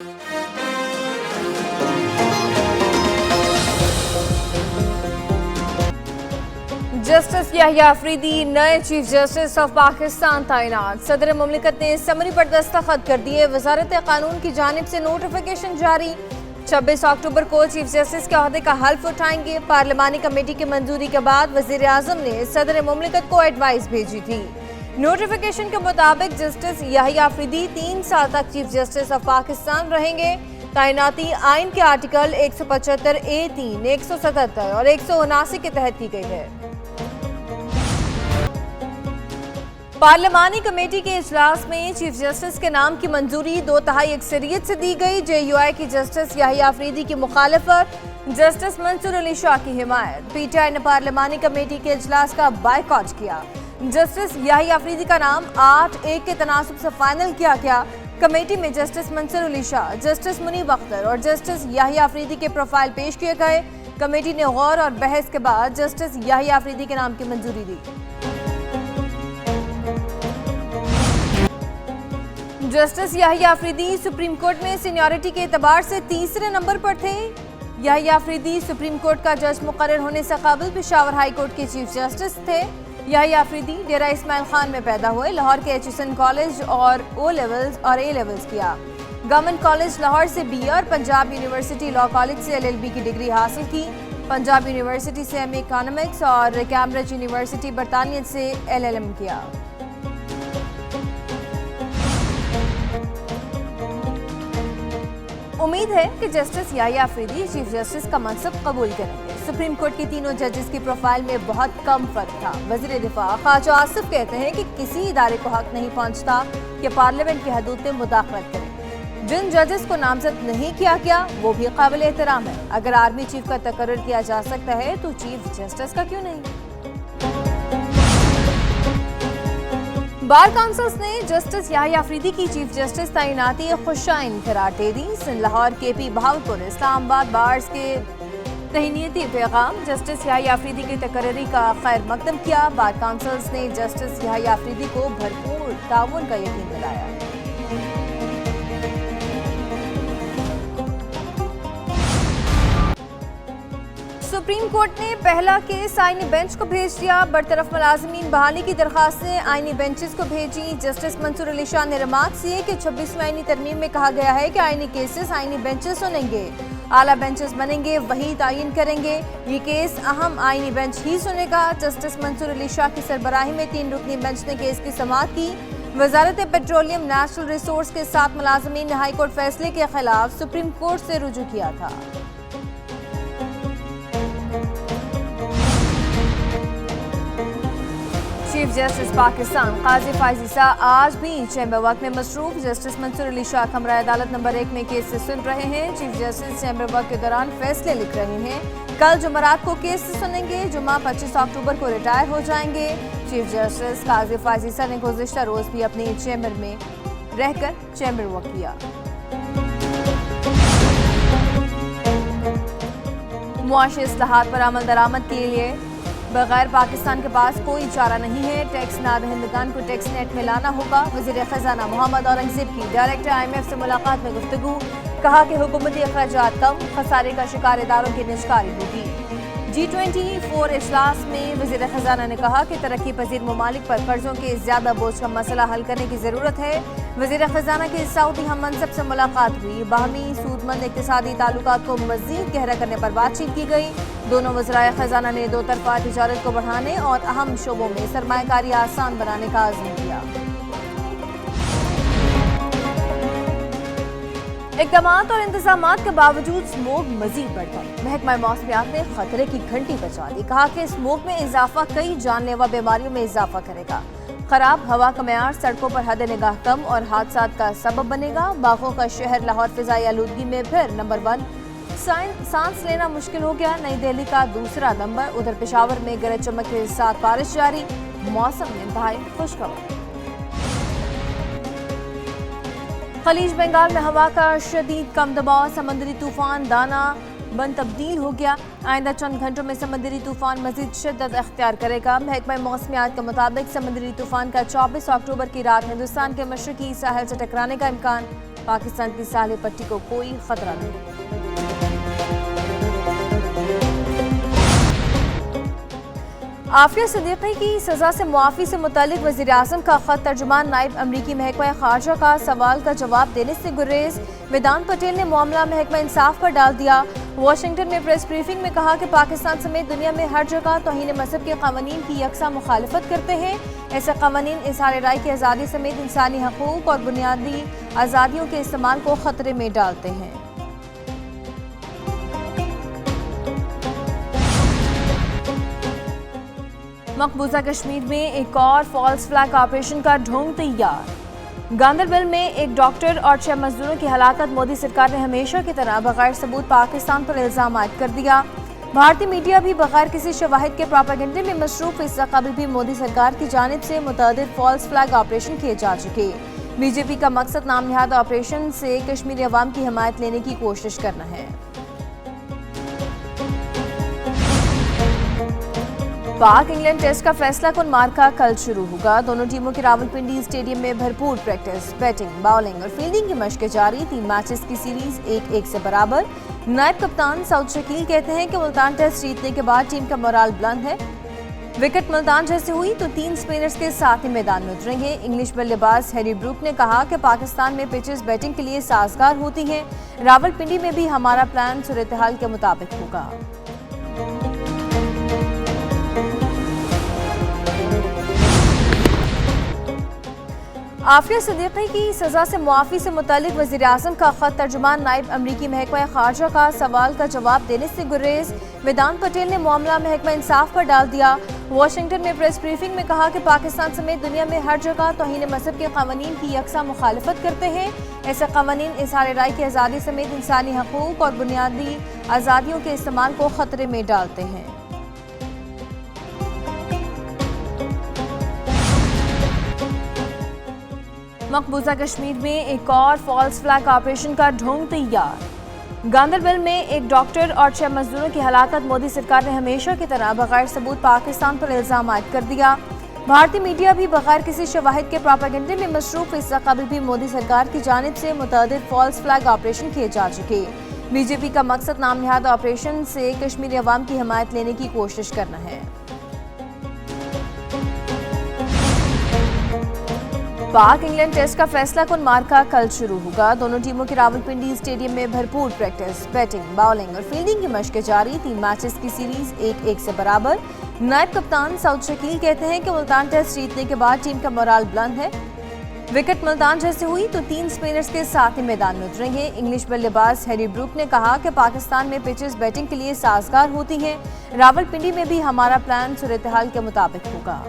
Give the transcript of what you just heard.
Justice Yahya Afridi नए chief justice of Pakistan तैनात। सदर मुमलिकत ने समरी पर दस्तखत कर दिए। वजारत कानून की जानिब से नोटिफिकेशन जारी। 26 अक्टूबर को चीफ जस्टिस के ओहदे का हल्फ उठाएंगे। पार्लिमानी कमेटी की मंजूरी के बाद वजीर आजम ने सदर मुमलिकत को एडवाइस भेजी थी। नोटिफिकेशन के मुताबिक जस्टिस याहिया अफरीदी 3 साल तक चीफ जस्टिस ऑफ पाकिस्तान रहेंगे। तैनाती आइन के आर्टिकल 175A3, 177 और 179 के तहत की गई है। पार्लिमानी कमेटी के इजलास में चीफ जस्टिस के नाम की मंजूरी 2/3 अक्सरियत से दी गई। JUI की जस्टिस याहिया अफरीदी की मुखालफत, जस्टिस मंसूर अली शाह की हिमायत। PTI ने पार्लिमानी कमेटी के इजलास का बायकॉट किया। जस्टिस याहिया अफरीदी का नाम 8-1 के तनासुब से फाइनल किया गया। कमेटी में जस्टिस मंसूर अली शाह, जस्टिस मुनीब अख्तर और जस्टिस याहिया अफरीदी के प्रोफाइल पेश किए गए। कमेटी ने गौर और बहस के बाद जस्टिस याहिया अफरीदी के नाम की मंजूरी दी। Justice Yahya Afridi supreme court में सीनियरिटी के एतबार से तीसरे नंबर पर थे। याहिया अफरीदी सुप्रीम कोर्ट का जज मुकर्रर होने से कबल पेशावर हाई कोर्ट के चीफ जस्टिस थे। याहिया अफरीदी डेरा इस्माइल खान में पैदा हुए। लाहौर के HSN कॉलेज और O लेवल्स और A लेवल्स किया। गवर्नमेंट कॉलेज लाहौर से BA और पंजाब यूनिवर्सिटी लॉ कॉलेज से LLB की डिग्री हासिल की। पंजाब यूनिवर्सिटी से MA इकोनॉमिक्स और कैम्ब्रिज यूनिवर्सिटी बरतानिया से LLM किया। उम्मीद है कि justice Yahya Afridi chief justice का मनसब कबूल करेंगे। सुप्रीम कोर्ट के तीनों जजेस की प्रोफाइल में बहुत कम फर्क था। वजीर दिफा ख्वाजा आसिफ कहते हैं कि किसी इदारे को हक नहीं पहुंचता कि पार्लियामेंट की हदूद में मुदाखलत करें। जिन जजेस को नामजद नहीं किया गया वो भी काबिल एहतराम है। अगर आर्मी चीफ का तकर्रुर किया जा सकता है तो चीफ जस्टिस का क्यों नहीं। बार काउंसिल्स ने जस्टिस याहिया अफरीदी की चीफ जस्टिस तैनाती खुशाइन करार दे दी। सिंध, लाहौर, KP, भावलपुर, इस्लामाबाद बार्स के तहनीती पैगाम जस्टिस याहिया अफरीदी की तकर्री का खैर मकदम किया। बार काउंसिल्स ने जस्टिस याहिया अफरीदी को भरपूर ताउन का यकीन दिलाया। सुप्रीम कोर्ट ने पहला केस आईनी बेंच को भेज दिया। बरतरफ मुलाजिमीन बहाली की दरखास्तें आईनी बेंचेस को भेजी। जस्टिस मंसूर अली शाह ने रिमार्क किए कि 26वीं आईनी तरमीम में कहा गया है कि आईनी केसेस आईनी बेंचेस सुनेंगे। आला बेंचेस बनेंगे वही तायीन करेंगे। ये केस अहम आईनी बेंच ही सुनेगा। जस्टिस मंसूर अली शाह की सरबराही में 3 रुकनी बेंच ने केस की समाअत की। वजारत पेट्रोलियम नेशनल रिसोर्स के 7 मुलाजिमीन ने हाई कोर्ट फैसले के खिलाफ सुप्रीम कोर्ट से रुजू किया था। चीफ जस्टिस पाकिस्तान काजी फाइज ईसा आज भी चैम्बर वर्क में मसरूफ। जस्टिस मंसूर अली शाह कमरा अदालत नंबर 1 में केस से सुन रहे हैं। चीफ जस्टिस चैम्बर वर्क के दौरान फैसले लिख रहे हैं। कल जुमेरात को केस से सुनेंगे। जुमा 25 अक्टूबर को रिटायर हो जाएंगे। चीफ जस्टिस काजी फाइज ईसा ने गुज़िश्ता रोज भी अपने चैम्बर में रहकर चैम्बर वर्क किया। मुआशी इस्लाहात पर अमल दरामद के लिए बगैर पाकिस्तान के पास कोई चारा नहीं है। टैक्स नादहिंदगान को टैक्स नेट में लाना होगा। वज़ीर ख़जाना मोहम्मद औरंगज़ेब की डायरेक्टर IMF से मुलाकात में गुफ्तगू। कहा कि हुकूमती अखराजात कम, खसारे का शिकार इदारों की निष्कारी होगी। G24 इजलास में वज़ीर ख़जाना ने कहा कि तरक्की पजीर ममालिक पर कर्जों के ज़्यादा बोझ का मसला हल करने की ज़रूरत है। वज़ीर ख़जाना की सऊदी हम मनसब से मुलाकात हुई। बाहमी सूदमंद इक़्तिसादी ताल्लुकात को मज़ीद गहरा करने पर बातचीत की गई। दोनों वज़राए ख़जाना ने 2 तरफ़ा तिजारत को बढ़ाने और अहम शोबों में सरमायाकारी आसान बनाने का आज़म किया। इक़दामात और इंतज़ामात के बावजूद स्मोक मजीद बढ़ गई। महकमा मौसमियात ने खतरे की घंटी बजा दी। कहा कि स्मोक में इजाफा कई जानलेवा बीमारियों में इजाफा करेगा। खराब हवा का मेयार सड़कों पर हद निगाह कम और हादसात का सबब बनेगा। बागों का शहर लाहौर फिजाई आलूदगी में फिर नंबर 1। सांस लेना मुश्किल हो गया। नई दिल्ली का दूसरा नंबर। उधर पेशावर में गरज चमक के साथ बारिश जारी। मौसम में इंतहाई खुशखबर। खलीज बंगाल में हवा का शदीद कम दबाव। समंदरी तूफान दाना बन तब्दील हो गया। आइंदा चंद घंटों में समंदरी तूफान मजीद शिद्दत अख्तियार करेगा। महकमा मौसमियात के मुताबिक समंदरी तूफान का 24 अक्टूबर की रात हिंदुस्तान के मशरकी साहिल से टकराने का इम्कान पाकिस्तान की साहिल पट्टी को कोई खतरा नहीं। आफिया सिद्दीकी की सजा से मुआफी से मुतालिक वज़ीर-ए-आज़म का खत तर्जुमान नायब अमरीकी महकमा खारजा का सवाल का जवाब देने से गुरेज। वेदांत पटेल ने मामला महकमा इंसाफ पर डाल दिया। वाशिंगटन में प्रेस ब्रीफिंग में कहा कि पाकिस्तान समेत दुनिया में हर जगह तौहीन मजहब के कानून की यकसा मुखालफत करते हैं। ऐसे कानून इज़हार राय की आज़ादी समेत इंसानी हकूक और बुनियादी आज़ादियों के इस्तेमाल को खतरे में डालते हैं। मकबूजा कश्मीर में एक और फॉल्स फ्लैग ऑपरेशन का ढोंग तैयार। गांदरबल में एक डॉक्टर और 6 मजदूरों की हलाकत मोदी सरकार ने हमेशा की तरह बगैर सबूत पाकिस्तान पर इल्जाम आयद कर दिया। भारतीय मीडिया भी बगैर किसी शवाहिद के प्रोपेगेंडे में मसरूफ। इससे कबल भी मोदी सरकार की जानिब से मुतअद्दिद फॉल्स फ्लैग ऑपरेशन किए जा चुके। बीजेपी का मकसद नाम निहाद ऑपरेशन से कश्मीरी अवाम की हिमायत लेने की कोशिश करना है। पाक इंग्लैंड टेस्ट का फैसला कुन मार्का कल शुरू होगा। दोनों टीमों की रावलपिंडी स्टेडियम में भरपूर प्रैक्टिस, बैटिंग, बॉलिंग और फील्डिंग की मशकें जारी। 3 मैचेस की सीरीज 1-1 से बराबर। नायब कप्तान सऊद शकील कहते हैं कि मुल्तान टेस्ट जीतने के बाद टीम का मोराल बुलंद है। विकेट मुल्तान जैसे हुई तो 3 स्पिनर्स के साथ ही मैदान में उतरेंगे। इंग्लिश बल्लेबाज हैरी ब्रूक ने कहा कि पाकिस्तान में पिचेस बैटिंग के लिए साजगार होती हैं। रावलपिंडी में भी हमारा प्लान सूरत-ए-हाल के मुताबिक होगा। आफिया सिद्दीकी की सजा से मुआफी से मुतालिक वज़ीर-ए-आज़म का खत तर्जुमान नायब अमरीकी महकमा खारजा का सवाल का जवाब देने से गुरेज। वेदांत पटेल ने मामला महकमा इंसाफ पर डाल दिया। वाशिंगटन में प्रेस ब्रीफिंग में कहा कि पाकिस्तान समेत दुनिया में हर जगह तौहीन मजहब के कानून की यकसा मुखालफत करते हैं। ऐसे कानून इज़हार राय की आज़ादी समेत इंसानी हकूक और बुनियादी आज़ादियों के इस्तेमाल को खतरे में डालते हैं। मकबूजा कश्मीर में एक और फॉल्स फ्लैग ऑपरेशन का ढोंग तैयार। गांदरबल में एक डॉक्टर और 6 मजदूरों की हलाकत मोदी सरकार ने हमेशा की तरह बगैर सबूत पाकिस्तान पर इल्जाम आयद कर दिया। भारतीय मीडिया भी बगैर किसी शवाहिद के प्रोपेगेंडे में मसरूफ। इससे कबल भी मोदी सरकार की जानिब से मुतअद्दिद फॉल्स फ्लैग ऑपरेशन किए जा चुके। बीजेपी का मकसद नाम निहाद ऑपरेशन से कश्मीरी अवाम की हिमायत लेने की कोशिश करना है। पाक इंग्लैंड टेस्ट का फैसला कुन मार्का कल शुरू होगा। दोनों टीमों की रावलपिंडी स्टेडियम में भरपूर प्रैक्टिस, बैटिंग, बॉलिंग और फील्डिंग की मशकें जारी। 3 मैचेस की सीरीज 1-1 से बराबर। नायब कप्तान सऊद शकील कहते हैं कि मुल्तान टेस्ट जीतने के बाद टीम का मोराल बुलंद है। विकेट मुल्तान जैसे हुई तो 3 स्पिनर्स के साथ ही मैदान में उतरेंगे। इंग्लिश बल्लेबाज हैरी ब्रूक ने कहा कि पाकिस्तान में पिचेस बैटिंग के लिए साजगार होती हैं। रावलपिंडी में भी हमारा प्लान सूरत-ए-हाल के मुताबिक होगा।